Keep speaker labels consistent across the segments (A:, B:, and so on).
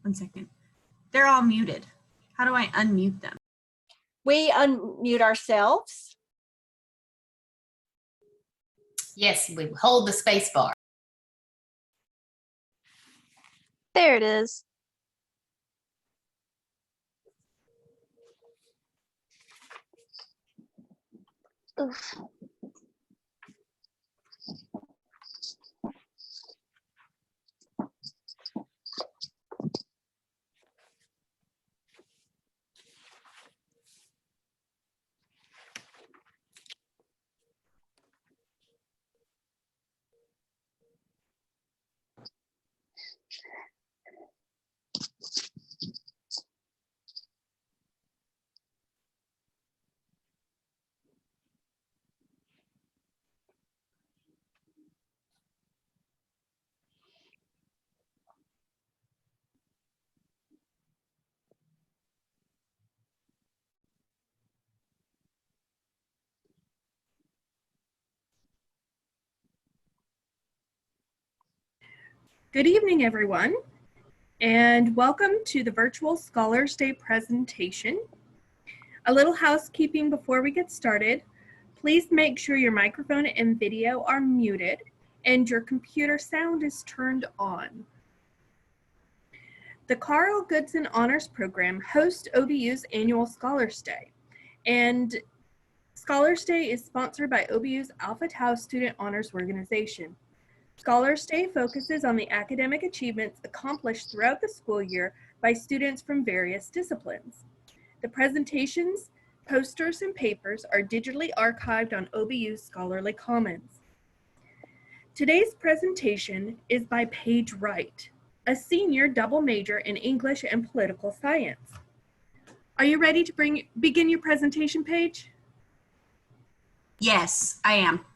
A: One second. They're all muted. How do I unmute them?
B: We unmute ourselves.
C: Yes, we hold the space bar.
D: There it is. Oof.
E: Good evening, everyone, and welcome to the Virtual Scholars Day presentation. A little housekeeping before we get started. Please make sure your microphone and video are muted and your computer sound is turned on. The Carl Goodson Honors Program hosts OBU's annual Scholars Day, and Scholars Day is sponsored by OBU's Alpha Tau Student Honors Organization. Scholars Day focuses on the academic achievements accomplished throughout the school year by students from various disciplines. The presentations, posters, and papers are digitally archived on OBU's Scholarly Commons. Today's presentation is by Paige Wright, a senior double major in English and political science. Are you ready to begin your presentation, Paige?
A: Yes, I am.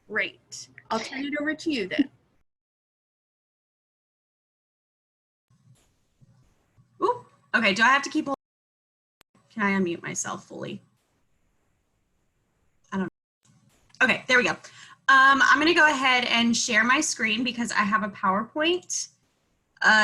E: Great. I'll turn it over to you then.
A: Ooh, okay, do I have to keep holding? Can I unmute myself fully? I don't know. Okay, there we go. I'm gonna go ahead and share my screen because I have a PowerPoint.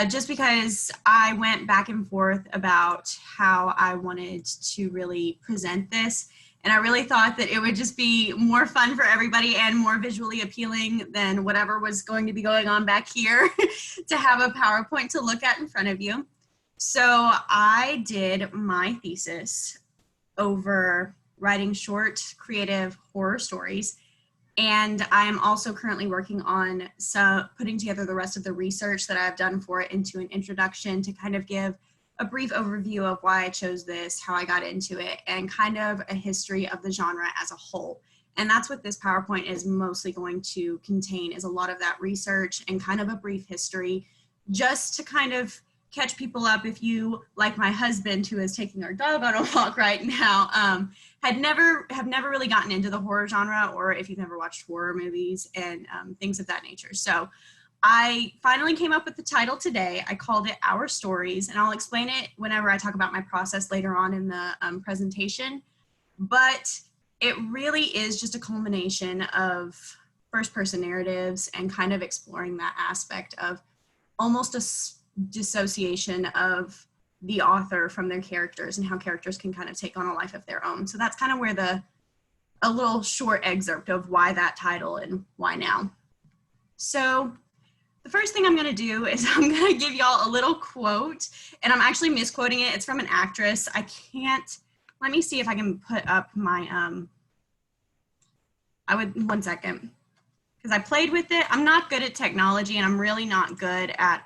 A: Just because I went back and forth about how I wanted to really present this. And I really thought that it would just be more fun for everybody and more visually appealing than whatever was going to be going on back here to have a PowerPoint to look at in front of you. So I did my thesis over writing short, creative horror stories. And I am also currently working on putting together the rest of the research that I've done for it into an introduction to kind of give a brief overview of why I chose this, how I got into it, and kind of a history of the genre as a whole. And that's what this PowerPoint is mostly going to contain, is a lot of that research and kind of a brief history, just to kind of catch people up if you, like my husband, who is taking our dog on a walk right now, have never really gotten into the horror genre, or if you've never watched horror movies and things of that nature. So I finally came up with the title today. I called it Our Stories, and I'll explain it whenever I talk about my process later on in the presentation. But it really is just a culmination of first-person narratives and kind of exploring that aspect of almost a dissociation of the author from their characters and how characters can kind of take on a life of their own. So that's kind of where a little short excerpt of why that title and why now. So the first thing I'm going to do is I'm going to give y'all a little quote, and I'm actually misquoting it. It's from an actress. I can't, let me see if I can put up my, one second, because I played with it. I'm not good at technology, and I'm really not good at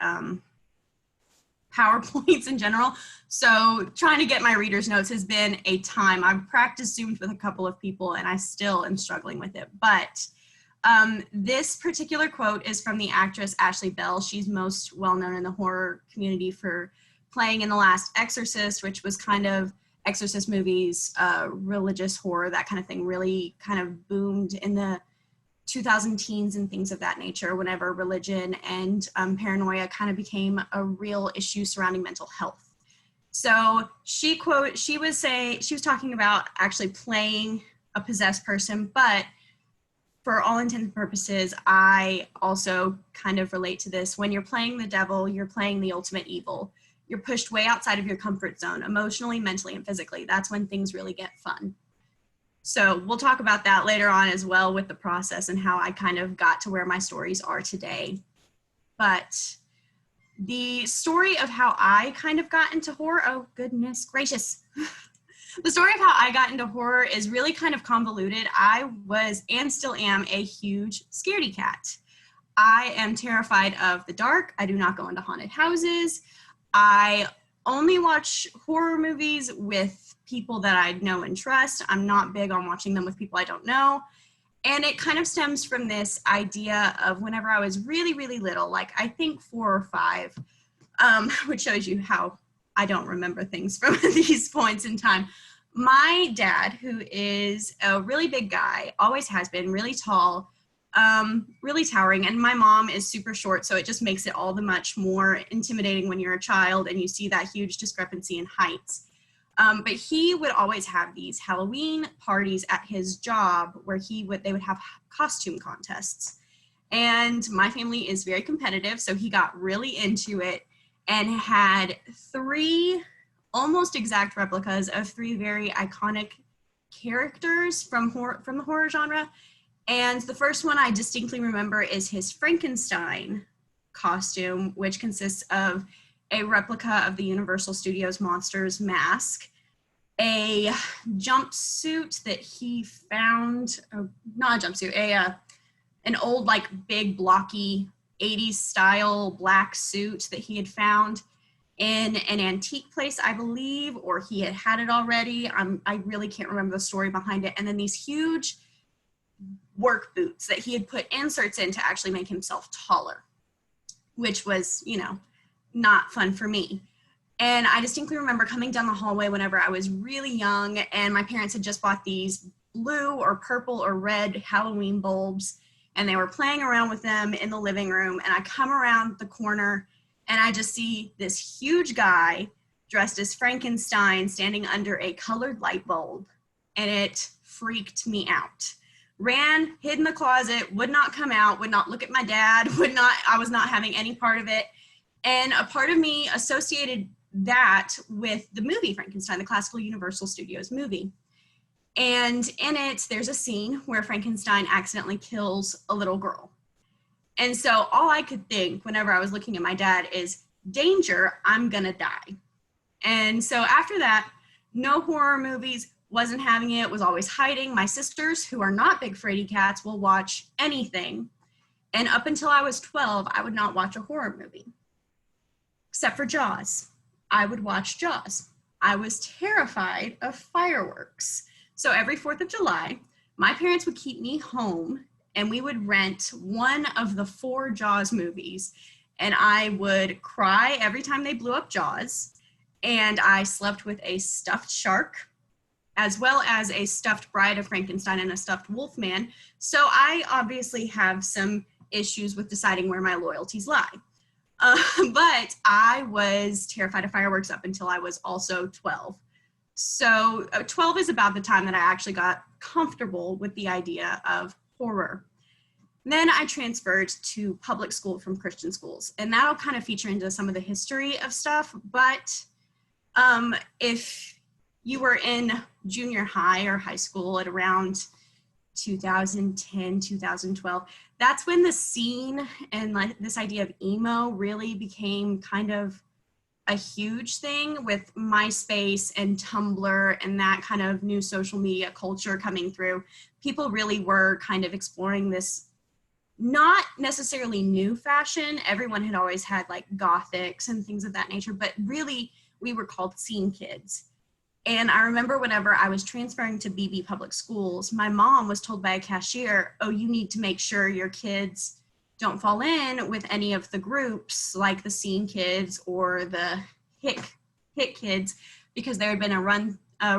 A: PowerPoints in general. So trying to get my reader's notes has been a time. I've practiced Zooms with a couple of people, and I still am struggling with it. But this particular quote is from the actress Ashley Bell. She's most well known in the horror community for playing in The Last Exorcist, which was kind of Exorcist movies, religious horror, that kind of thing really kind of boomed in the 2000 teens and things of that nature, whenever religion and paranoia kind of became a real issue surrounding mental health. So she was talking about actually playing a possessed person, but for all intents and purposes, I also kind of relate to this. When you're playing the devil, you're playing the ultimate evil. you're pushed way outside of your comfort zone, emotionally, mentally, and physically. That's when things really get fun. So we'll talk about that later on as well with the process and how I kind of got to where my stories are today. But the story of how I kind of got into horror, oh goodness gracious. The story of how I got into horror is really kind of convoluted. I was and still am a huge scaredy cat. I am terrified of the dark. I do not go into haunted houses. I only watch horror movies with people that I know and trust. I'm not big on watching them with people I don't know. And it kind of stems from this idea of whenever I was really, really little, like I think 4 or 5, which shows you how I don't remember things from these points in time. My dad, who is a really big guy, always has been, really tall, really towering, and my mom is super short, so it just makes it all the much more intimidating when you're a child and you see that huge discrepancy in heights. But he would always have these Halloween parties at his job where they would have costume contests. And my family is very competitive, so he got really into it and had 3 almost exact replicas of 3 very iconic characters from the horror genre. And the first one I distinctly remember is his Frankenstein costume, which consists of a replica of the Universal Studios monster's mask, a jumpsuit that he found, not a jumpsuit, an old like big blocky 80s style black suit that he had found in an antique place, I believe, or he had it already. I really can't remember the story behind it. And then these huge work boots that he had put inserts in to actually make himself taller, which was, not fun for me. And I distinctly remember coming down the hallway whenever I was really young, and my parents had just bought these blue or purple or red Halloween bulbs, and they were playing around with them in the living room. And I come around the corner and I just see this huge guy dressed as Frankenstein standing under a colored light bulb, and it freaked me out. Ran, hid in the closet, would not come out, would not look at my dad, I was not having any part of it. And a part of me associated that with the movie Frankenstein, the classical Universal Studios movie. And in it, there's a scene where Frankenstein accidentally kills a little girl. And so all I could think whenever I was looking at my dad is, danger, I'm gonna die. And so after that, no horror movies, wasn't having it, was always hiding. My sisters, who are not big fraidy cats, will watch anything. And up until I was 12, I would not watch a horror movie. Except for Jaws. I would watch Jaws. I was terrified of fireworks. So every 4th of July, my parents would keep me home and we would rent one of the 4 Jaws movies. And I would cry every time they blew up Jaws. And I slept with a stuffed shark, as well as a stuffed Bride of Frankenstein and a stuffed Wolfman. So I obviously have some issues with deciding where my loyalties lie. But I was terrified of fireworks up until I was also 12. So 12 is about the time that I actually got comfortable with the idea of horror. Then I transferred to public school from Christian schools, and that'll kind of feature into some of the history of stuff. But if you were in junior high or high school at around 2010, 2012, that's when the scene and like this idea of emo really became kind of a huge thing, with MySpace and Tumblr and that kind of new social media culture coming through. People really were kind of exploring this, not necessarily new fashion. Everyone had always had like gothics and things of that nature, but really we were called scene kids. And I remember whenever I was transferring to BB public schools, my mom was told by a cashier, oh, you need to make sure your kids don't fall in with any of the groups like the scene kids or the hit kids, because there had been a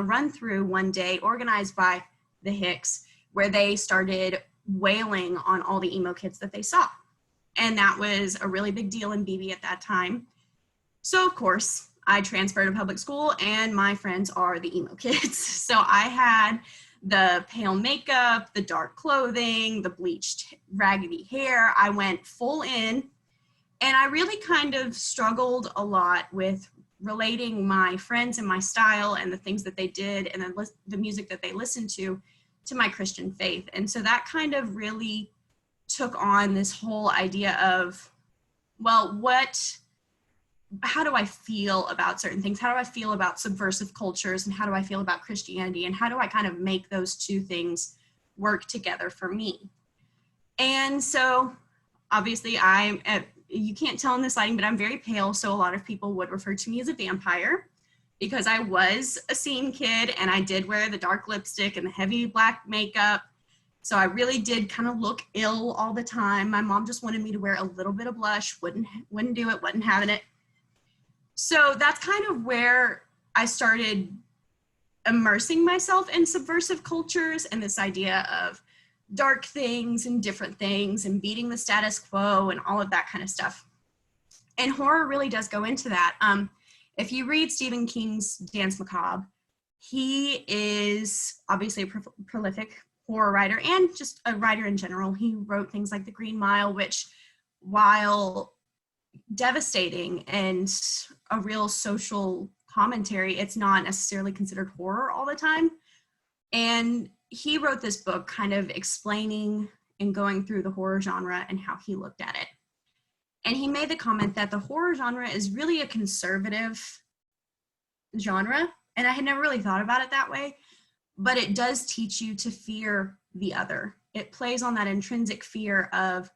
A: run through one day organized by the Hicks where they started wailing on all the emo kids that they saw. And that was a really big deal in BB at that time. So of course, I transferred to public school and my friends are the emo kids. So I had the pale makeup, the dark clothing, the bleached raggedy hair. I went full in, and I really kind of struggled a lot with relating my friends and my style and the things that they did and then the music that they listened to my Christian faith. And so that kind of really took on this whole idea of, well, how do I feel about certain things? How do I feel about subversive cultures? And how do I feel about Christianity? And how do I kind of make those two things work together for me? And so obviously you can't tell in this lighting, but I'm very pale. So a lot of people would refer to me as a vampire because I was a scene kid and I did wear the dark lipstick and the heavy black makeup. So I really did kind of look ill all the time. My mom just wanted me to wear a little bit of blush, wouldn't do it, wasn't having it. So that's kind of where I started immersing myself in subversive cultures and this idea of dark things and different things and beating the status quo and all of that kind of stuff. And horror really does go into that. If you read Stephen King's Danse Macabre, he is obviously a prolific horror writer and just a writer in general. He wrote things like The Green Mile, which, while devastating and a real social commentary, it's not necessarily considered horror all the time. And he wrote this book kind of explaining and going through the horror genre and how he looked at it. And he made the comment that the horror genre is really a conservative genre. And I had never really thought about it that way, but it does teach you to fear the other. It plays on that intrinsic fear of,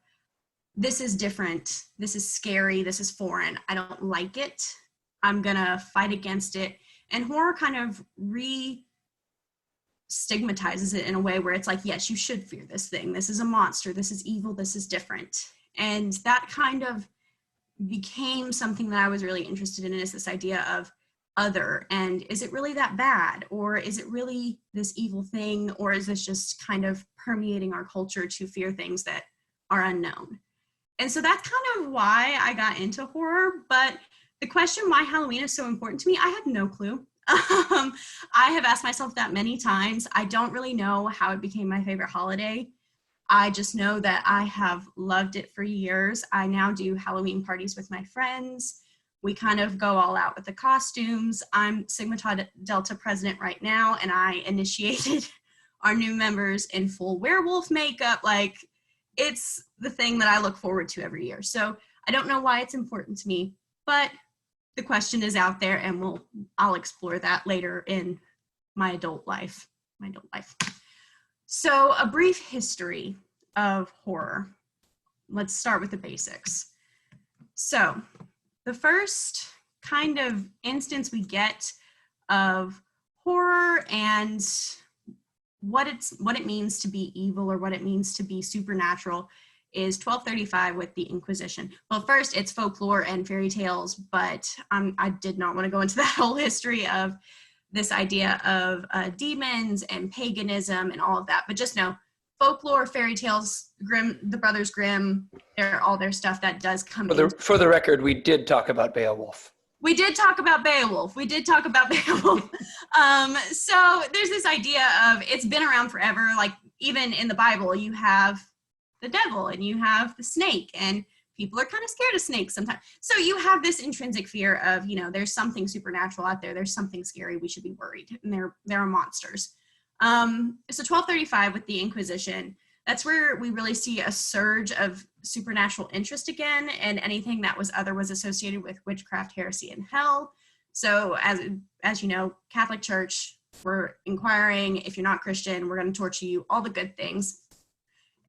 A: this is different, this is scary, this is foreign, I don't like it, I'm gonna fight against it. And horror kind of re-stigmatizes it in a way where it's like, yes, you should fear this thing, this is a monster, this is evil, this is different. And that kind of became something that I was really interested in, is this idea of other, and is it really that bad, or is it really this evil thing, or is this just kind of permeating our culture to fear things that are unknown? And so that's kind of why I got into horror. But the question why Halloween is so important to me, I have no clue. I have asked myself that many times. I don't really know how it became my favorite holiday. I just know that I have loved it for years. I now do Halloween parties with my friends. We kind of go all out with the costumes. I'm Sigma Tau Delta president right now, and I initiated our new members in full werewolf makeup. Like, it's the thing that I look forward to every year. So I don't know why it's important to me, but the question is out there, and I'll explore that later in my adult life. So a brief history of horror. Let's start with the basics. So the first kind of instance we get of horror and what it means to be evil or what it means to be supernatural is 1235 with the Inquisition. Well, first it's folklore and fairy tales, but I did not want to go into that whole history of this idea of demons and paganism and all of that. But just know, folklore, fairy tales, the Brothers Grimm, all their stuff that does come
F: For the record, we did talk about Beowulf.
A: We did talk about Beowulf. So there's this idea of, it's been around forever. Like, even in the Bible, you have the devil and you have the snake, and people are kind of scared of snakes sometimes. So you have this intrinsic fear of, there's something supernatural out there. There's something scary. We should be worried. And there are monsters. So 1235 with the Inquisition, that's where we really see a surge of supernatural interest again, and anything that was other was associated with witchcraft, heresy, and hell. So as you know, Catholic Church, we're inquiring, if you're not Christian, we're going to torture you, all the good things.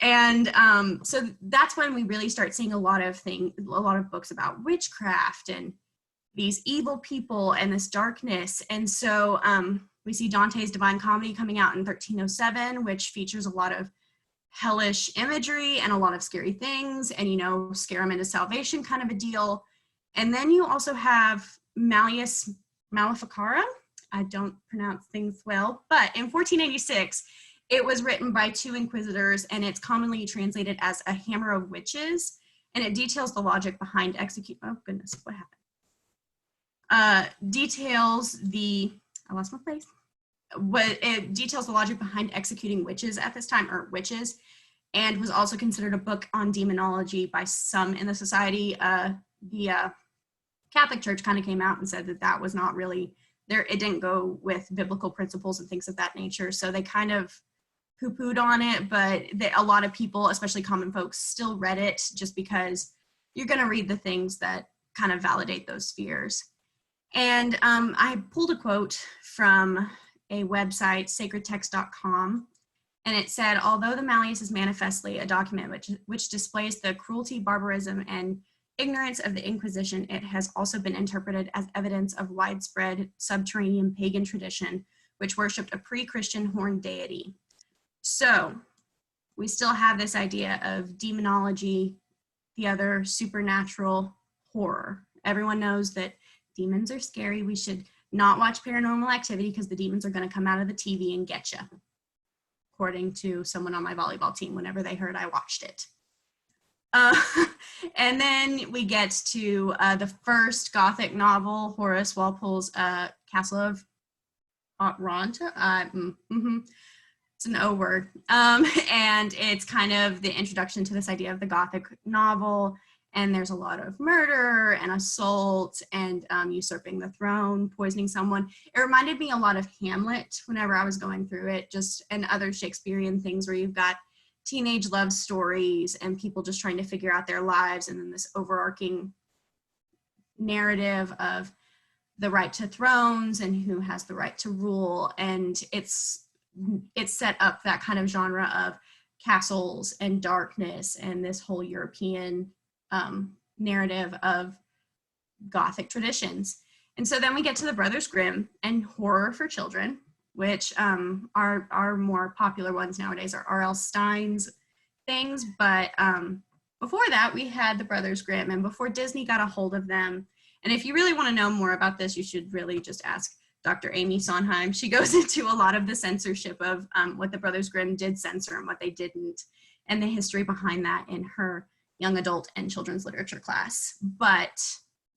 A: And so that's when we really start seeing a lot of books about witchcraft and these evil people and this darkness. And so we see Dante's Divine Comedy coming out in 1307, which features a lot of hellish imagery and a lot of scary things, and scare them into salvation kind of a deal. And then you also have Malleus Maleficarum. I don't pronounce things well, but in 1486 it was written by two inquisitors, and it's commonly translated as a hammer of witches, and it details the logic behind I lost my place. It details the logic behind executing witches at this time, or witches, and was also considered a book on demonology by some in the society. The Catholic Church kind of came out and said that that was not really there. It didn't go with biblical principles and things of that nature. So they kind of poo-pooed on it, but a lot of people, especially common folks, still read it just because you're going to read the things that kind of validate those fears. And I pulled a quote from a website, sacredtext.com, and it said, although the Malleus is manifestly a document which displays the cruelty, barbarism, and ignorance of the Inquisition, it has also been interpreted as evidence of widespread subterranean pagan tradition, which worshipped a pre-Christian horned deity. So we still have this idea of demonology, the other supernatural horror. Everyone knows that demons are scary. We should not watch Paranormal Activity because the demons are going to come out of the TV and get you, according to someone on my volleyball team whenever they heard I watched it. And then we get to the first Gothic novel, Horace Walpole's Castle of Otranto. It's an O word. And it's kind of the introduction to this idea of the Gothic novel. And there's a lot of murder and assault and usurping the throne, poisoning someone. It reminded me a lot of Hamlet whenever I was going through it, just and other Shakespearean things where you've got teenage love stories and people just trying to figure out their lives, and then this overarching narrative of the right to thrones and who has the right to rule. And it's set up that kind of genre of castles and darkness and this whole European narrative of Gothic traditions. And so then we get to the Brothers Grimm and horror for children, which are more popular ones nowadays are R.L. Stein's things. But before that, we had the Brothers Grimm, and before Disney got a hold of them. And if you really want to know more about this, you should really just ask Dr. Amy Sondheim. She goes into a lot of the censorship of what the Brothers Grimm did censor and what they didn't, and the history behind that in her young adult and children's literature class. But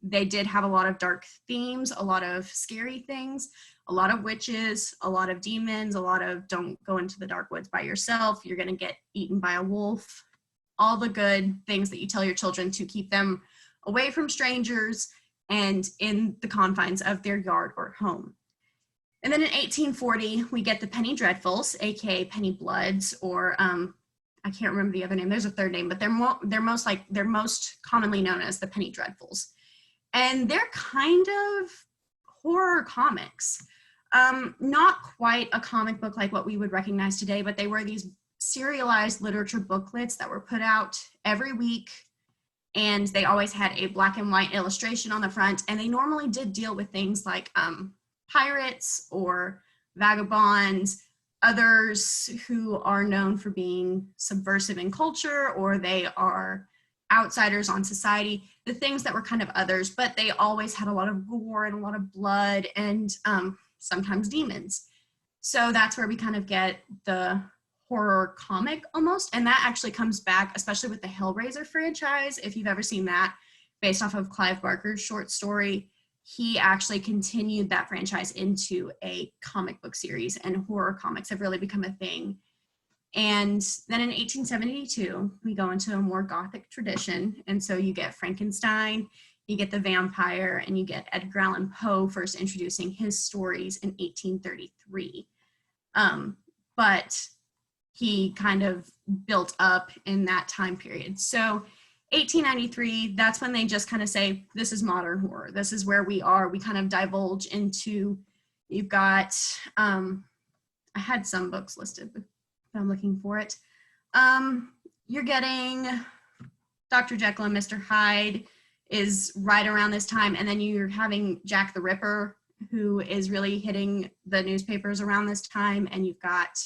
A: they did have a lot of dark themes, a lot of scary things, a lot of witches, a lot of demons, a lot of don't go into the dark woods by yourself, you're going to get eaten by a wolf, all the good things that you tell your children to keep them away from strangers and in the confines of their yard or home. And then in 1840, we get the Penny Dreadfuls, aka Penny Bloods, or I can't remember the other name. There's a third name, but they're most commonly known as the Penny Dreadfuls. And they're kind of horror comics. Not quite a comic book like what we would recognize today, but they were these serialized literature booklets that were put out every week. And they always had a black and white illustration on the front. And they normally did deal with things like pirates or vagabonds, others who are known for being subversive in culture, or they are outsiders on society, the things that were kind of others, but they always had a lot of gore and a lot of blood and sometimes demons. So that's where we kind of get the horror comic almost. And that actually comes back, especially with the Hellraiser franchise. If you've ever seen that, based off of Clive Barker's short story, he actually continued that franchise into a comic book series, and horror comics have really become a thing. And then in 1872, we go into a more Gothic tradition. And so you get Frankenstein, you get the vampire, and you get Edgar Allan Poe first introducing his stories in 1833. But he kind of built up in that time period. So 1893, that's when they just kind of say, this is modern horror. This is where we are. We kind of divulge into, you've got, I had some books listed, but I'm looking for it. You're getting Dr. Jekyll and Mr. Hyde is right around this time. And then you're having Jack the Ripper, who is really hitting the newspapers around this time. And you've got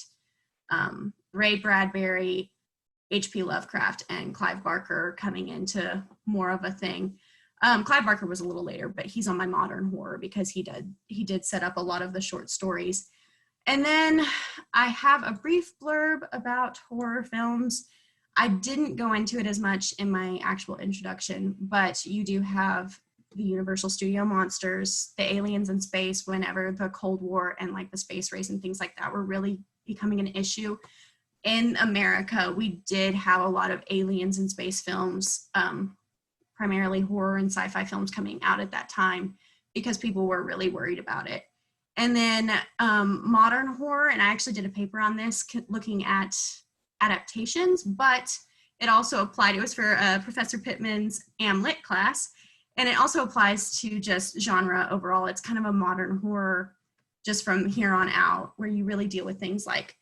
A: Ray Bradbury, H.P. Lovecraft, and Clive Barker coming into more of a thing. Clive Barker was a little later, but he's on my modern horror because he did set up a lot of the short stories. And then I have a brief blurb about horror films. I didn't go into it as much in my actual introduction, but you do have the Universal Studio monsters, the aliens in space, whenever the Cold War and like the space race and things like that were really becoming an issue. In America, we did have a lot of aliens in space films primarily horror and sci-fi films coming out at that time because people were really worried about it. And then modern horror, and I actually did a paper on this looking at adaptations, but it also applied, it was for Professor Pittman's Am Lit class, and it also applies to just genre overall. It's kind of a modern horror just from here on out, where you really deal with things like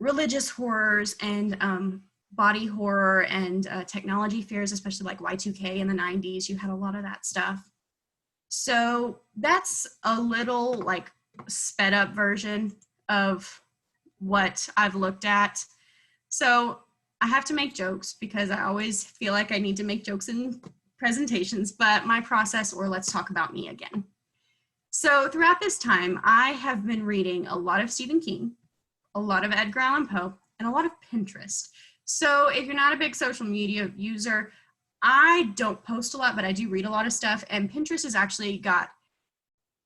A: religious horrors and body horror and technology fears, especially like Y2K in the 90s. You had a lot of that stuff. So that's a little like sped up version of what I've looked at. So I have to make jokes because I always feel like I need to make jokes in presentations, but my process, or let's talk about me again. So throughout this time, I have been reading a lot of Stephen King, a lot of Edgar Allan Poe, and a lot of Pinterest. So if you're not a big social media user, I don't post a lot, but I do read a lot of stuff, and Pinterest has actually got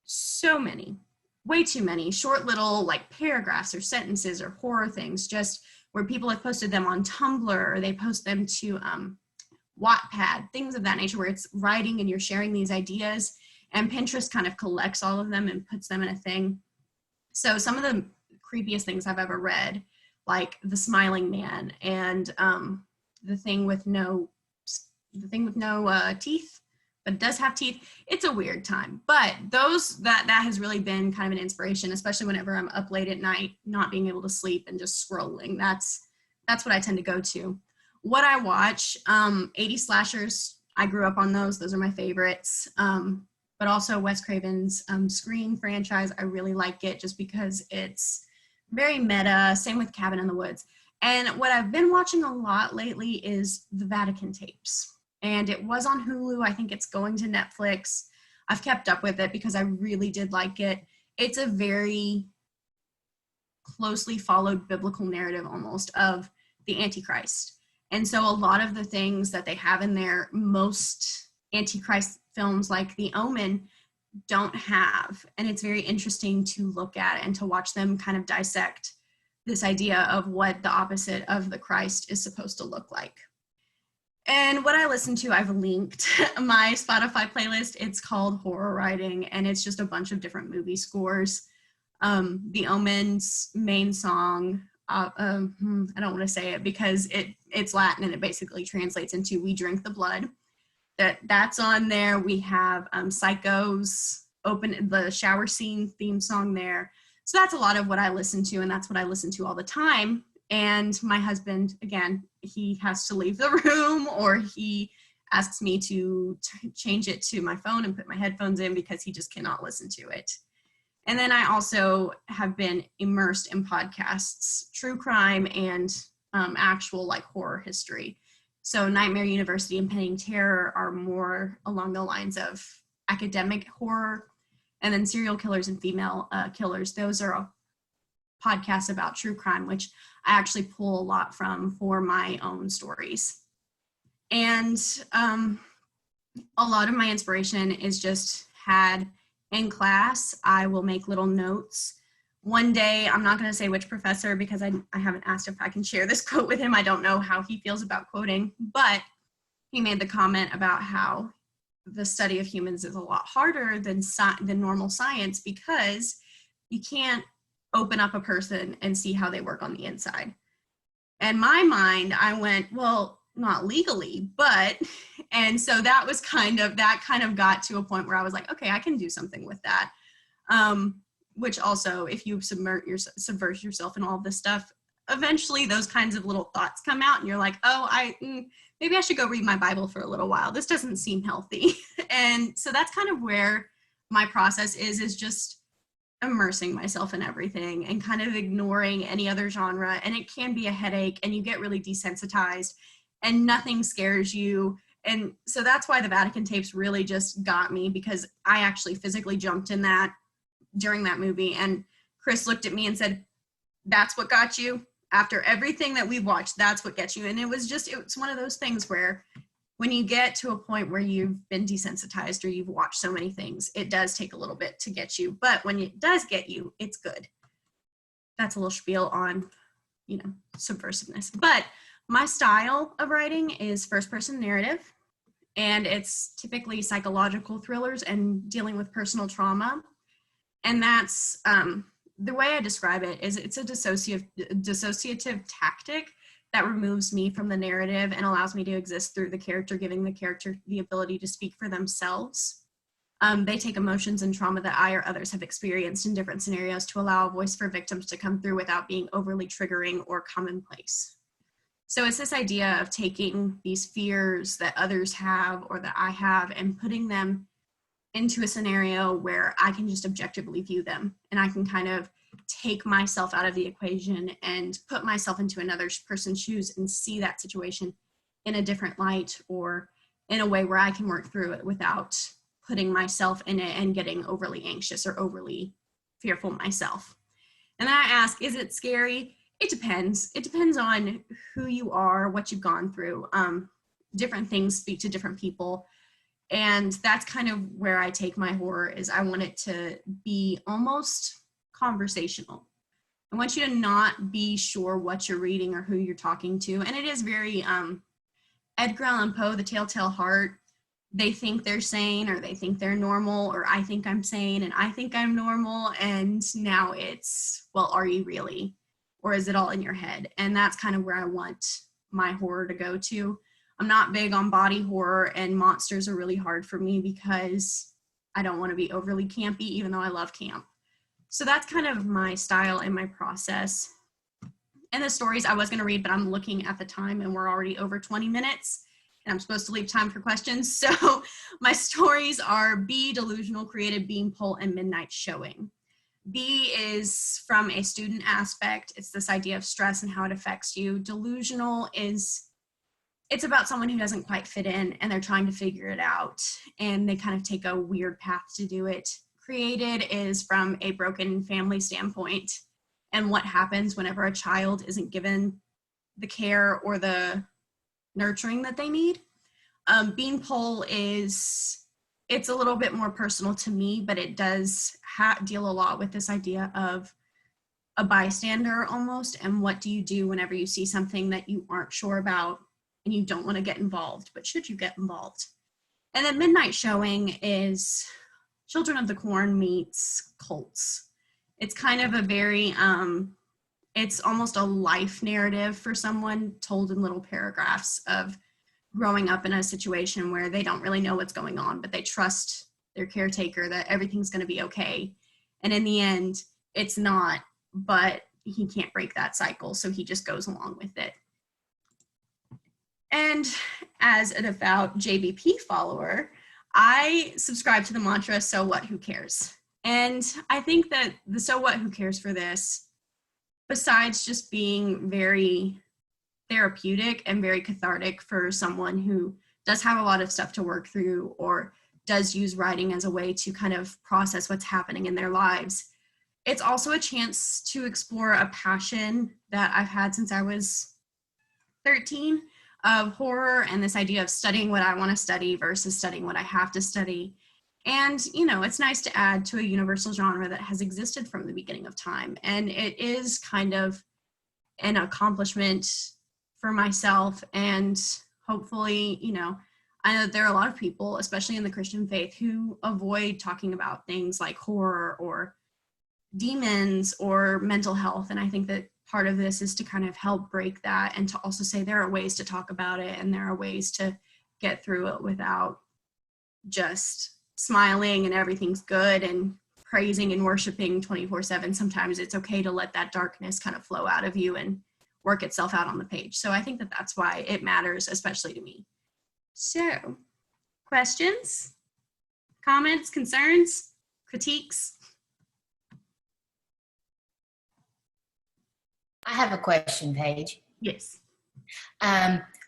A: so many, way too many short little like paragraphs or sentences or horror things, just where people have posted them on Tumblr, or they post them to Wattpad, things of that nature, where it's writing and you're sharing these ideas, and Pinterest kind of collects all of them and puts them in a thing. So some of the creepiest things I've ever read, like The Smiling Man and the thing with no teeth, but it does have teeth. It's a weird time, but that has really been kind of an inspiration, especially whenever I'm up late at night, not being able to sleep and just scrolling. That's what I tend to go to. What I watch, 80 slashers, I grew up on those. Those are my favorites. But also Wes Craven's Scream franchise. I really like it just because it's very meta. Same with Cabin in the Woods. And what I've been watching a lot lately is the Vatican tapes. And it was on Hulu. I think it's going to Netflix. I've kept up with it because I really did like it. It's a very closely followed biblical narrative almost of the Antichrist. And so a lot of the things that they have in there, most Antichrist films like The Omen don't have. And it's very interesting to look at and to watch them kind of dissect this idea of what the opposite of the Christ is supposed to look like. And what I listen to, I've linked my Spotify playlist. It's called Horror Writing, and it's just a bunch of different movie scores. The Omen's main song, I don't want to say it because it's Latin and it basically translates into "We Drink the Blood." That's on there. We have Psycho's the shower scene theme song there. So that's a lot of what I listen to, and that's what I listen to all the time. And my husband, again, he has to leave the room, or he asks me to change it to my phone and put my headphones in because he just cannot listen to it. And then I also have been immersed in podcasts, true crime and actual like horror history. So Nightmare University and Penning Terror are more along the lines of academic horror. And then Serial Killers and Female Killers, those are podcasts about true crime, which I actually pull a lot from for my own stories. And a lot of my inspiration is just had in class. I will make little notes. One day, I'm not going to say which professor because I haven't asked if I can share this quote with him. I don't know how he feels about quoting, but he made the comment about how the study of humans is a lot harder than normal science because you can't open up a person and see how they work on the inside. And my mind, I went, well, not legally, but, and so that kind of got to a point where I was like, okay, I can do something with that. Which also, if you subvert yourself in all this stuff, eventually those kinds of little thoughts come out and you're like, oh, maybe I should go read my Bible for a little while. This doesn't seem healthy. And so that's kind of where my process is just immersing myself in everything and kind of ignoring any other genre. And it can be a headache and you get really desensitized and nothing scares you. And so that's why the Vatican tapes really just got me, because I actually physically jumped in that during that movie. And Chris looked at me and said, that's what got you? After everything that we've watched, that's what gets you. And it's one of those things where when you get to a point where you've been desensitized or you've watched so many things, it does take a little bit to get you. But when it does get you, it's good. That's a little spiel on, subversiveness. But my style of writing is first-person narrative. and it's typically psychological thrillers and dealing with personal trauma. And that's the way I describe it is it's a dissociative tactic that removes me from the narrative and allows me to exist through the character, giving the character the ability to speak for themselves. They take emotions and trauma that I or others have experienced in different scenarios to allow a voice for victims to come through without being overly triggering or commonplace. So it's this idea of taking these fears that others have or that I have and putting them into a scenario where I can just objectively view them, and I can kind of take myself out of the equation and put myself into another person's shoes and see that situation in a different light or in a way where I can work through it without putting myself in it and getting overly anxious or overly fearful myself. And then I ask, is it scary? It depends. It depends on who you are, what you've gone through. Different things speak to different people. And that's kind of where I take my horror is I want it to be almost conversational. I want you to not be sure what you're reading or who you're talking to. And it is very Edgar Allan Poe, The Telltale Heart. They think they're sane or they think they're normal, or I think I'm sane and I think I'm normal. And now it's, well, are you really? Or is it all in your head? And that's kind of where I want my horror to go to. I'm not big on body horror, and monsters are really hard for me because I don't want to be overly campy, even though I love camp. So that's kind of my style and my process. And the stories I was going to read, but I'm looking at the time and we're already over 20 minutes and I'm supposed to leave time for questions. So my stories are B, Delusional, Created, Beanpole, and Midnight Showing. B is from a student aspect. It's this idea of stress and how it affects you. Delusional is, it's about someone who doesn't quite fit in and they're trying to figure it out and they kind of take a weird path to do it. Created is from a broken family standpoint and what happens whenever a child isn't given the care or the nurturing that they need. Beanpole is, it's a little bit more personal to me, but it does deal a lot with this idea of a bystander almost, and what do you do whenever you see something that you aren't sure about and you don't want to get involved, but should you get involved? And then Midnight Showing is Children of the Corn meets cults. It's kind of a very, it's almost a life narrative for someone told in little paragraphs of growing up in a situation where they don't really know what's going on, but they trust their caretaker that everything's going to be okay. And in the end, it's not, but he can't break that cycle, so he just goes along with it. And as a devout JBP follower, I subscribe to the mantra, so what, who cares? And I think that the so what, who cares for this, besides just being very therapeutic and very cathartic for someone who does have a lot of stuff to work through or does use writing as a way to kind of process what's happening in their lives, it's also a chance to explore a passion that I've had since I was 13 of horror and this idea of studying what I want to study versus studying what I have to study. And, you know, it's nice to add to a universal genre that has existed from the beginning of time. And it is kind of an accomplishment for myself. And hopefully, you know, I know that there are a lot of people, especially in the Christian faith, who avoid talking about things like horror or demons or mental health. And I think that part of this is to kind of help break that and to also say there are ways to talk about it and there are ways to get through it without just smiling and everything's good and praising and worshiping 24/7. Sometimes it's okay to let that darkness kind of flow out of you and work itself out on the page. So I think that that's why it matters, especially to me. So, questions, comments, concerns, critiques?
C: I have a question, Paige.
A: Yes.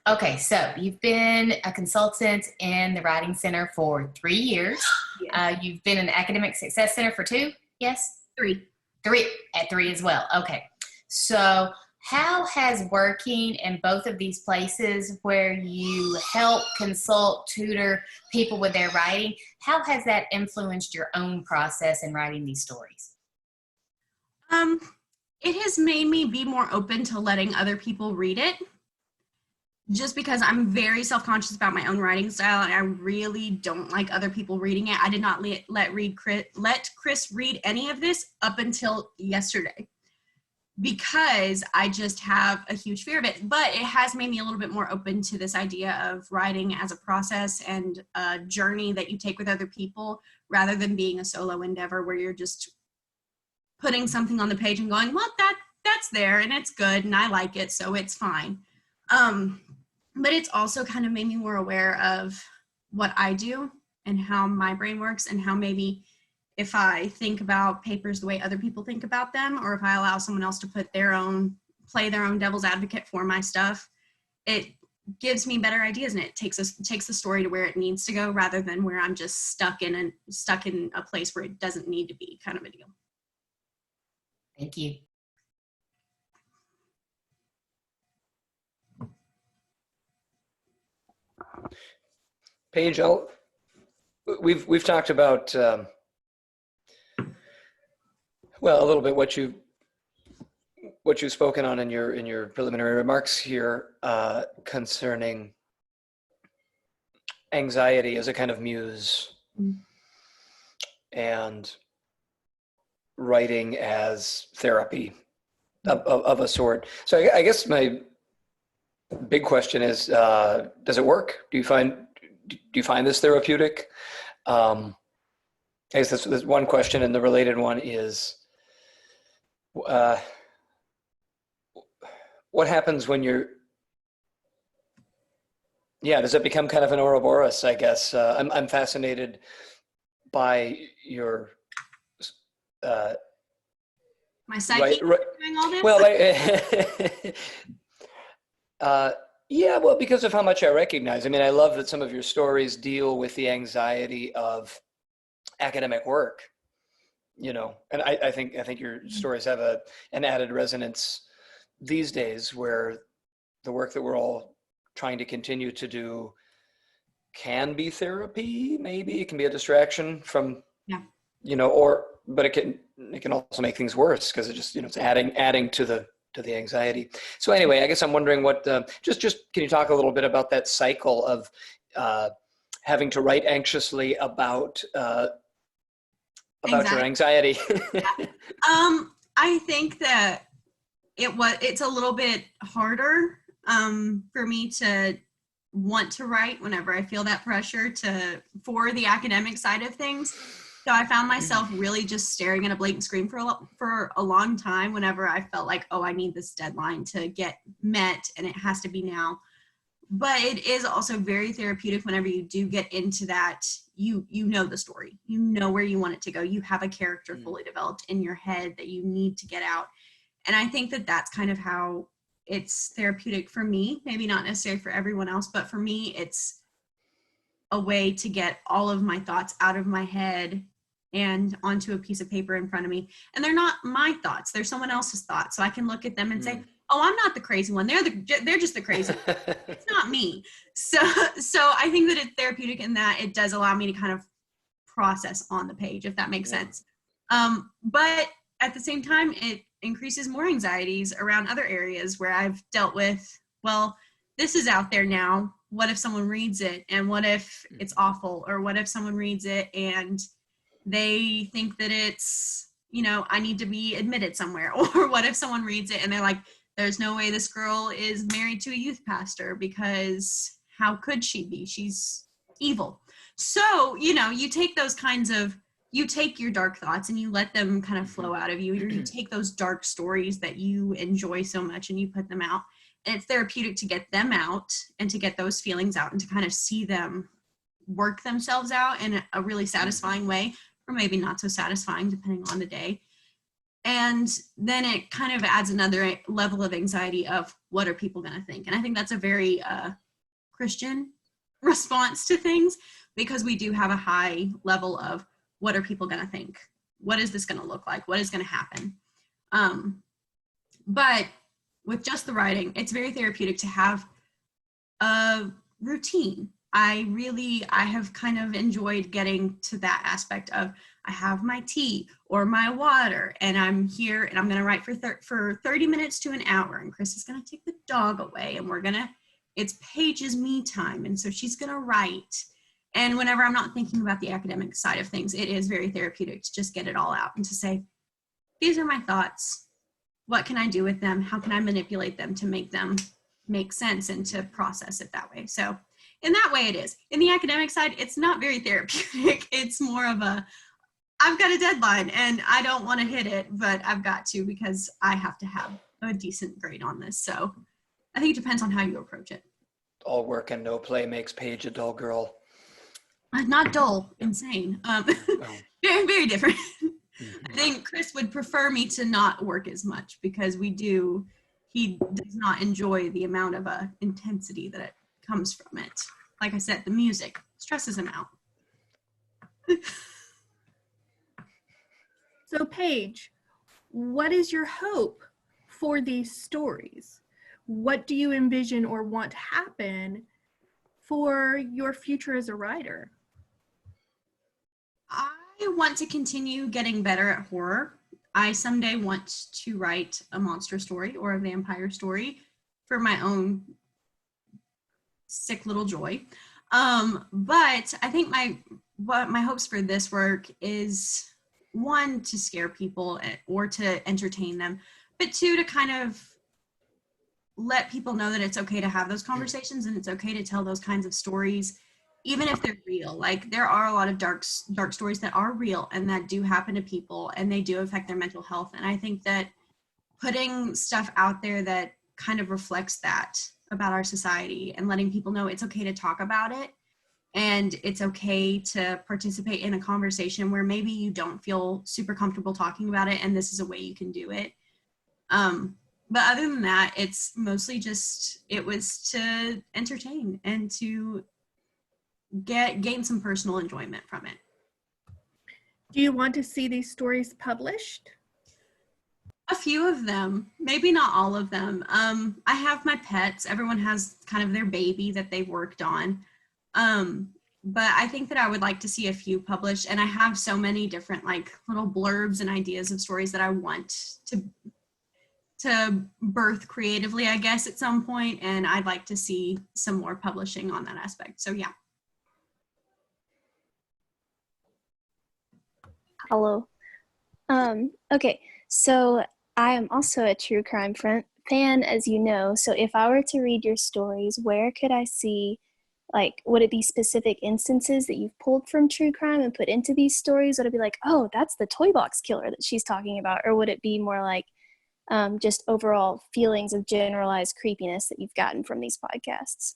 C: Okay, so you've been a consultant in the Writing Center for 3 years.
A: Yes.
C: You've been in the Academic Success Center for 2, yes?
A: 3.
C: 3, at 3 as well. Okay, so how has working in both of these places where you help, consult, tutor people with their writing, how has that influenced your own process in writing these stories?
A: It has made me be more open to letting other people read it. just because I'm very self-conscious about my own writing style, and I really don't like other people reading it. I did not let Chris read any of this up until yesterday, because I just have a huge fear of it. But it has made me a little bit more open to this idea of writing as a process and a journey that you take with other people, rather than being a solo endeavor where you're just putting something on the page and going, well, that's there and it's good and I like it, so it's fine. But it's also kind of made me more aware of what I do and how my brain works, and how maybe if I think about papers the way other people think about them, or if I allow someone else to play their own devil's advocate for my stuff, it gives me better ideas, and it takes the story to where it needs to go, rather than where I'm just stuck in a place where it doesn't need to be, kind of a deal.
C: Thank you.
F: Paige, we've talked about well, a little bit what you've spoken on in your preliminary remarks here concerning anxiety as a kind of muse, and writing as therapy of a sort. So I guess my big question is, does it work? Do you find this therapeutic? I guess that's one question, and the related one is, what happens when does it become kind of an Ouroboros, I guess? I'm fascinated by your
A: My psyche doing all this?
F: well, yeah, well, because of how much I recognize. I mean, I love that some of your stories deal with the anxiety of academic work, and I think your stories have an added resonance these days, where the work that we're all trying to continue to do can be therapy. Maybe it can be a distraction from, but it can also make things worse, because it just, it's adding to the anxiety. So anyway, I guess I'm wondering what, just can you talk a little bit about that cycle of having to write anxiously about your anxiety?
A: I think that it's a little bit harder for me to want to write whenever I feel that pressure for the academic side of things. So I found myself really just staring at a blank screen for a long time whenever I felt like, oh, I need this deadline to get met and it has to be now. But it is also very therapeutic whenever you do get into that, you know the story, you know where you want it to go, you have a character fully developed in your head that you need to get out. And I think that that's kind of how it's therapeutic for me, maybe not necessarily for everyone else, but for me, it's a way to get all of my thoughts out of my head and onto a piece of paper in front of me. And they're not my thoughts, they're someone else's thoughts. So I can look at them and say, oh, I'm not the crazy one. They're just the crazy one. It's not me. So I think that it's therapeutic in that it does allow me to kind of process on the page, if that makes sense. But at the same time, it increases more anxieties around other areas where I've dealt with, well, this is out there now. What if someone reads it? And what if it's awful? Or what if someone reads it and they think that it's, I need to be admitted somewhere? Or what if someone reads it and they're like, there's no way this girl is married to a youth pastor, because how could she be? She's evil. So, you take those you take your dark thoughts and you let them kind of flow out of you. You take those dark stories that you enjoy so much and you put them out. And it's therapeutic to get them out and to get those feelings out and to kind of see them work themselves out in a really satisfying way, or maybe not so satisfying depending on the day. And then it kind of adds another level of anxiety of, what are people going to think? And I think that's a very Christian response to things, because we do have a high level of, what are people going to think? What is this going to look like? What is going to happen? But with just the writing, it's very therapeutic to have a routine. I have kind of enjoyed getting to that aspect of, I have my tea or my water and I'm here and I'm going to write for 30 minutes to an hour, and Chris is going to take the dog away and we're going to it's Paige's me time. And so she's going to write. And whenever I'm not thinking about the academic side of things, it is very therapeutic to just get it all out and to say, these are my thoughts. What can I do with them? How can I manipulate them to make them make sense and to process it that way? So in that way it is. In the academic side, it's not very therapeutic. It's more of a, I've got a deadline and I don't want to hit it, but I've got to because I have to have a decent grade on this. So I think it depends on how you approach it.
F: All work and no play makes Paige a dull girl.
A: Not dull, insane.
F: Oh.
A: Very, very different.
F: Mhm.
A: I think Chris would prefer me to not work as much because he does not enjoy the amount of intensity that it comes from it. Like I said, the music stresses him out.
E: So Paige, what is your hope for these stories? What do you envision or want to happen for your future as a writer?
A: I want to continue getting better at horror. I someday want to write a monster story or a vampire story for my own sick little joy. But I think my hopes for this work is, one, to scare people or to entertain them, but two, to kind of let people know that it's okay to have those conversations and it's okay to tell those kinds of stories, even if they're real. Like, there are a lot of dark stories that are real and that do happen to people and they do affect their mental health. And I think that putting stuff out there that kind of reflects that about our society and letting people know it's okay to talk about it and it's okay to participate in a conversation where maybe you don't feel super comfortable talking about it, and this is a way you can do it. But other than that, it's mostly just, it was to entertain and to gain some personal enjoyment from it.
E: Do you want to see these stories published?
A: A few of them, maybe not all of them. I have my pets. Everyone has kind of their baby that they've worked on. But I think that I would like to see a few published, and I have so many different like little blurbs and ideas of stories that I want to birth creatively, I guess, at some point, and I'd like to see some more publishing on that aspect. So yeah.
D: Hello. Okay, so I am also a true crime fan, as you know. So if I were to read your stories, where could I see, like, would it be specific instances that you've pulled from true crime and put into these stories? Would it be like, oh, that's the toy box killer that she's talking about? Or would it be more like just overall feelings of generalized creepiness that you've gotten from these podcasts?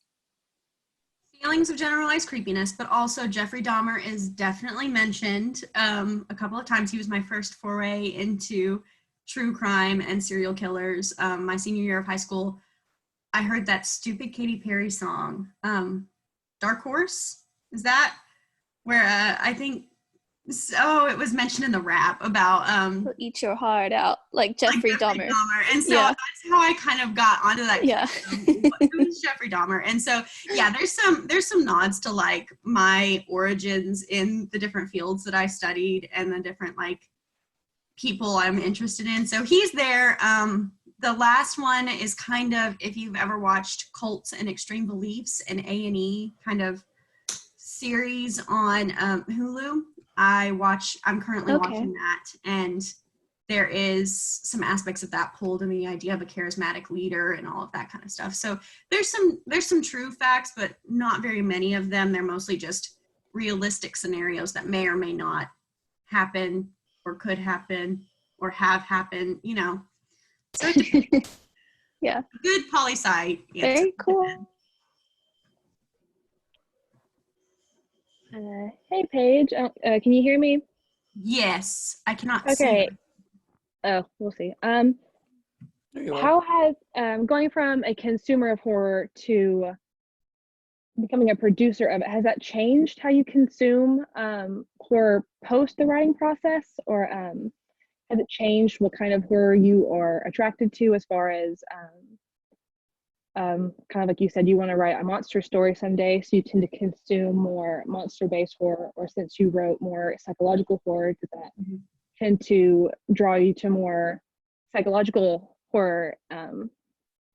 A: Feelings of generalized creepiness, but also Jeffrey Dahmer is definitely mentioned a couple of times. He was my first foray into true crime and serial killers. My senior year of high school, I heard that stupid Katy Perry song, Dark Horse. Is that where I think, so it was mentioned in the rap about
D: Will eat your heart out, like Jeffrey Dahmer.
A: And so
D: Yeah.
A: that's how I kind of got onto that.
D: Yeah.
A: Who's Jeffrey Dahmer? And so yeah, there's some nods to like my origins in the different fields that I studied and the different like people I'm interested in. So he's there. The last one is kind of, if you've ever watched Cults and Extreme Beliefs, an A&E kind of series on Hulu. I'm currently watching that, and there is some aspects of that pulled in the idea of a charismatic leader and all of that kind of stuff. So there's some true facts, but not very many of them. They're mostly just realistic scenarios that may or may not happen or could happen or have happened, you know. So
D: Yeah.
A: Good poli-sci.
D: Very cool.
G: Hey, Paige. Can you hear me?
A: Yes, I cannot
G: Okay.
A: see.
G: Oh, we'll see.
F: There you are.
G: How has going from a consumer of horror to becoming a producer of it, has that changed how you consume horror post the writing process, or has it changed what kind of horror you are attracted to, as far as kind of like you said, you want to write a monster story someday, so you tend to consume more monster-based horror, or since you wrote more psychological horror, does that tend to draw you to more psychological horror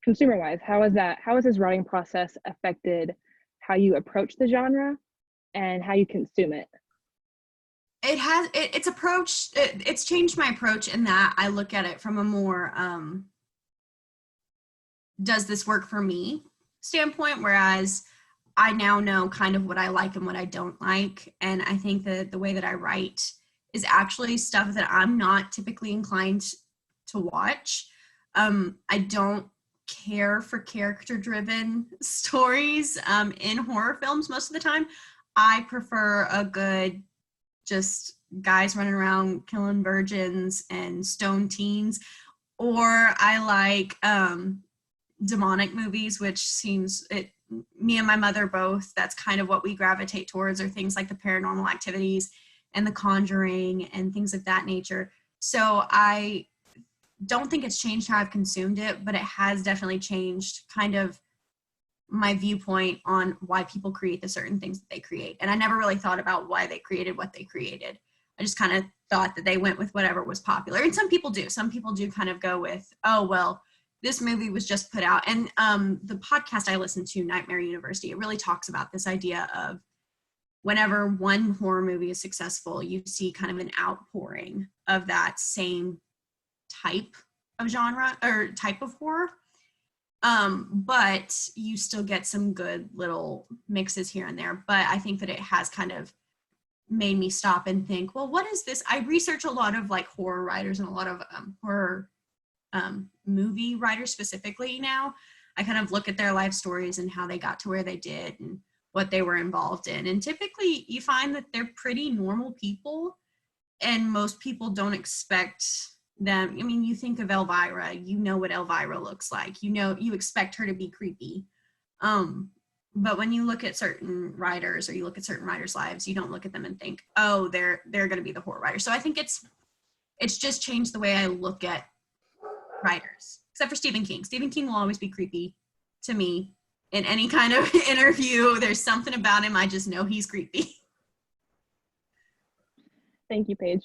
G: consumer wise, how has this writing process affected how you approach the genre and how you consume it?
A: It's changed my approach in that I look at it from a more does this work for me standpoint, whereas I now know kind of what I like and what I don't like. And I think that the way that I write is actually stuff that I'm not typically inclined to watch. I don't care for character-driven stories in horror films most of the time. I prefer a good just guys running around killing virgins and stone teens, or I like demonic movies, which seems me and my mother both, that's kind of what we gravitate towards, or things like the Paranormal Activities and the Conjuring and things of that nature. So I don't think it's changed how I've consumed it, but it has definitely changed kind of my viewpoint on why people create the certain things that they create. And I never really thought about why they created what they created. I just kind of thought that they went with whatever was popular. And some people do kind of go with, oh, well, this movie was just put out. And the podcast I listened to, Nightmare University, it really talks about this idea of whenever one horror movie is successful, you see kind of an outpouring of that same type of genre or type of horror. But you still get some good little mixes here and there. But I think that it has kind of made me stop and think, well, what is this? I research a lot of like horror writers and a lot of horror movie writers specifically now. I kind of look at their life stories and how they got to where they did and what they were involved in. And typically you find that they're pretty normal people, and most people don't expect them. I mean, you think of Elvira, you know what Elvira looks like, you expect her to be creepy. But when you look at certain writers or you look at certain writers' lives, you don't look at them and think, oh, they're going to be the horror writer. So I think it's just changed the way I look at writers, except for Stephen King. Stephen King will always be creepy to me in any kind of interview. There's something about him. I just know he's creepy.
G: Thank you, Paige.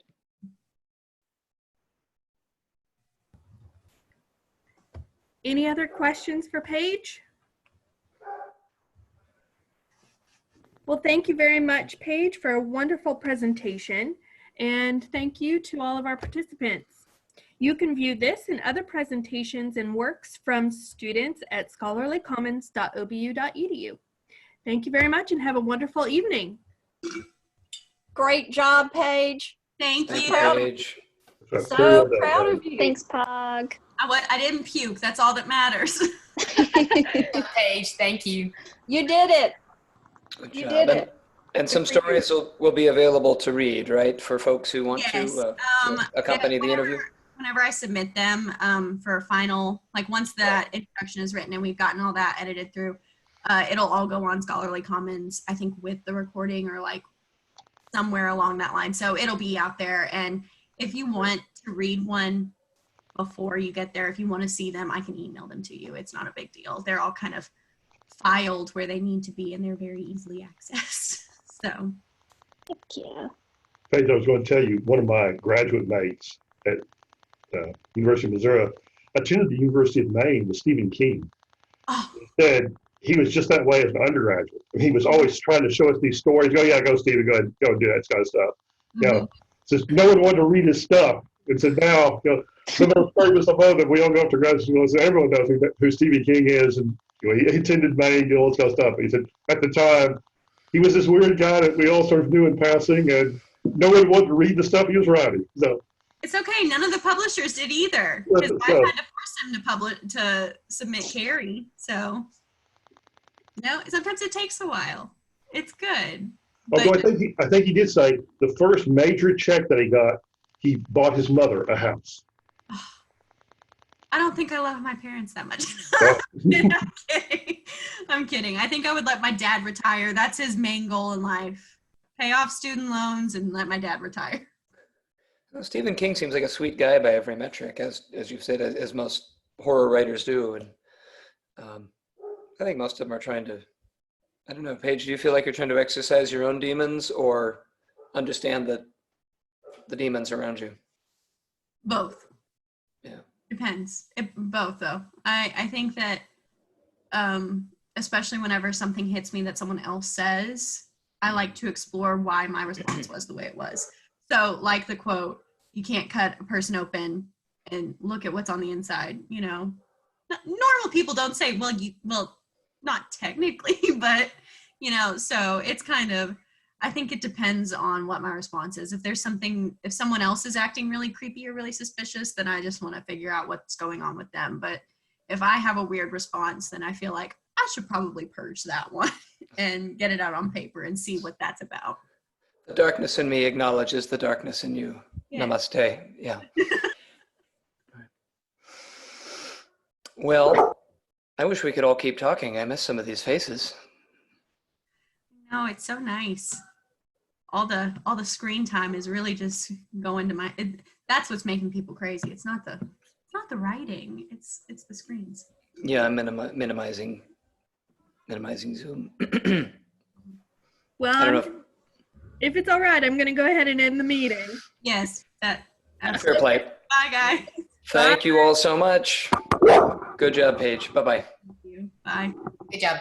E: Any other questions for Paige? Well, thank you very much, Paige, for a wonderful presentation. And thank you to all of our participants. You can view this and other presentations and works from students at scholarlycommons.obu.edu. Thank you very much and have a wonderful evening.
B: Great job, Paige.
A: Thank you.
F: Paige.
B: So proud of you.
D: Thanks, Pog.
A: I didn't puke. That's all that matters.
C: Paige, thank you.
B: You did it.
F: Good
B: You
F: job.
B: did it.
F: And some stories will be available to read, right, for folks who want
A: Yes.
F: to accompany the interview?
A: Whenever I submit them for a final, like once that introduction is written and we've gotten all that edited through, it'll all go on Scholarly Commons, I think, with the recording or like somewhere along that line. So it'll be out there. And if you want to read one before you get there, if you want to see them, I can email them to you. It's not a big deal. They're all kind of filed where they need to be, and they're very easily accessed. So.
D: Heck yeah.
H: Paige, I was going to tell you, one of my graduate mates at University of Missouri attended the University of Maine with Stephen King.
A: Oh.
H: Said he was just that way as an undergraduate. He was always trying to show us these stories. Go, yeah, go, Stephen, go ahead, go and do that kind of stuff.
A: Mm-hmm.
H: Says no one wanted to read his stuff. And said now, the most famous above it, we all go up to graduate school, so everyone knows who Stephen King is. And he attended Maine, all this kind of stuff. He said at the time, he was this weird guy that we all sort of knew in passing, and no one wanted to read the stuff he was writing. So
A: it's okay. None of the publishers did either, because I had to force him to submit Carrie. So no, sometimes it takes a while. It's good.
H: Although I think he did say the first major check that he got, he bought his mother a house.
A: I don't think I love my parents that much.
H: Well,
A: I'm kidding. I'm kidding. I think I would let my dad retire. That's his main goal in life. Pay off student loans and let my dad retire.
F: Well, Stephen King seems like a sweet guy by every metric, as you've said, as most horror writers do. And I think most of them are trying to, I don't know, Paige, do you feel like you're trying to exercise your own demons or understand the demons around you?
A: Both.
F: Yeah.
A: Depends. Both though. I think that especially whenever something hits me that someone else says, I like to explore why my response was the way it was. So like the quote, you can't cut a person open and look at what's on the inside, you know. Normal people don't say, well, not technically, but you know, so it's kind of, I think it depends on what my response is. If someone else is acting really creepy or really suspicious, then I just want to figure out what's going on with them. But if I have a weird response, then I feel like I should probably purge that one and get it out on paper and see what that's about.
F: The darkness in me acknowledges the darkness in you. Yeah. Namaste. Yeah. Well, I wish we could all keep talking. I miss some of these faces.
A: No, it's so nice. All the screen time is really just going to that's what's making people crazy. It's not the writing. It's the screens.
F: Yeah, I'm minimizing Zoom.
E: Well,
F: I don't know
E: if it's all right, I'm going to go ahead and end the meeting.
A: Yes,
F: fair
A: absolutely.
F: play.
A: Bye, guys.
F: Thank you all so much. Good job, Paige. Bye-bye.
A: Thank you. Bye.
C: Good job.